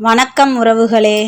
வணக்கம் உறவுகளே.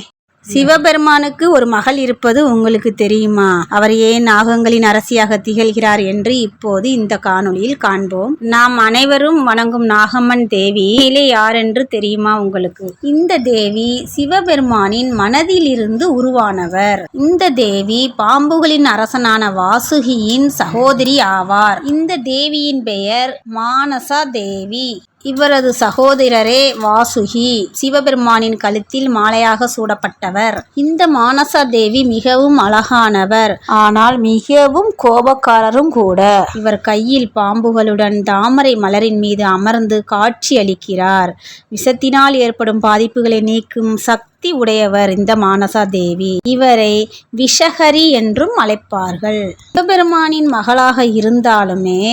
சிவபெருமானுக்கு ஒரு மகள் இருப்பது உங்களுக்கு தெரியுமா? அவர் ஏன் நாகங்களின் அரசியாக திகழ்கிறார் என்று இப்போது இந்த காணொளியில் காண்போம். நாம் அனைவரும் வணங்கும் நாகம்மன் தேவி யாரென்று தெரியுமா உங்களுக்கு? இந்த தேவி சிவபெருமானின் மனதிலிருந்து உருவானவர். இந்த தேவி பாம்புகளின் அரசனான வாசுகியின் சகோதரி ஆவார். இந்த தேவியின் பெயர் மானசா தேவி. இவரது சகோதரரே வாசுகி சிவபெருமானின் கழுத்தில் மாலையாக சூடப்பட்டவர். இந்த மானசா தேவி மிகவும் அழகானவர், ஆனால் மிகவும் கோபக்காரரும் கூட. இவர் கையில் பாம்புகளுடன் தாமரை மலரின் மீது அமர்ந்து காட்சி அளிக்கிறார். விஷத்தினால் ஏற்படும் பாதிப்புகளை நீக்கும் சக்தி உடையவர் இந்த மானசா தேவி. இவரை விஷஹரி என்றும் அழைப்பார்கள். சிவபெருமானின் மகளாக இருந்தாலுமே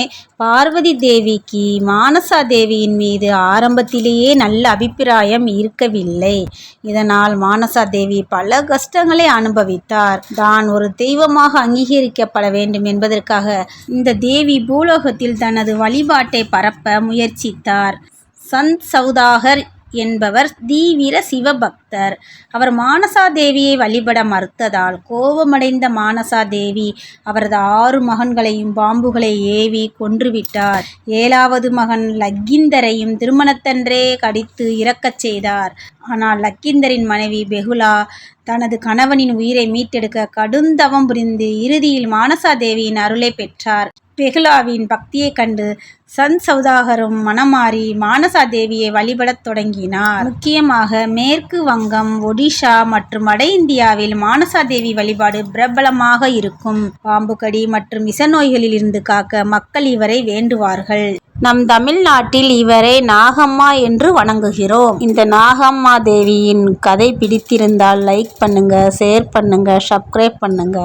பார்வதி தேவிக்கு மானசா தேவியின் மீது ஆரம்பத்திலேயே நல்ல அபிப்பிராயம் இருக்கவில்லை. இதனால் மானசா தேவி பல கஷ்டங்களை அனுபவித்தார். தான் ஒரு தெய்வமாக அங்கீகரிக்கப்பட வேண்டும் என்பதற்காக இந்த தேவி பூலோகத்தில் தனது வழிபாட்டை பரப்ப முயற்சித்தார். சந்த் சௌதாகர் என்பவர் தீவிர சிவபக்தர். அவர் மானசா தேவியை வழிபட மறுத்ததால் கோபமடைந்த மானசா தேவி அவரது 6 மகன்களையும் பாம்புகளை ஏவி கொன்றுவிட்டார். 7வது மகன் லக்கிந்தரையும் திருமணத்தன்றே கடித்து இறக்கச் செய்தார். ஆனால் லக்கிந்தரின் மனைவி பெகுலா தனது கணவனின் உயிரை மீட்டெடுக்க கடுந்தவம் புரிந்து இறுதியில் மானசா தேவியின் அருளை பெற்றார். பெகுலாவின் பக்தியை கண்டு சந்த் சௌதாகரும் மனமாறி மானசா தேவியை வழிபடத் தொடங்கினார். முக்கியமாக மேற்கு வங்கம், ஒடிஷா மற்றும் வட இந்தியாவில் மானசா தேவி வழிபாடு பிரபலமாக இருக்கும். பாம்பு கடி மற்றும் விஷ நோய்களில் இருந்து காக்க மக்கள் இவரை வேண்டுவார்கள். நம் தமிழ்நாட்டில் இவரை நாகம்மா என்று வணங்குகிறோம். இந்த நாகம்மா தேவியின் கதை பிடித்திருந்தால் லைக் பண்ணுங்க, ஷேர் பண்ணுங்க, சப்ஸ்கிரைப் பண்ணுங்க.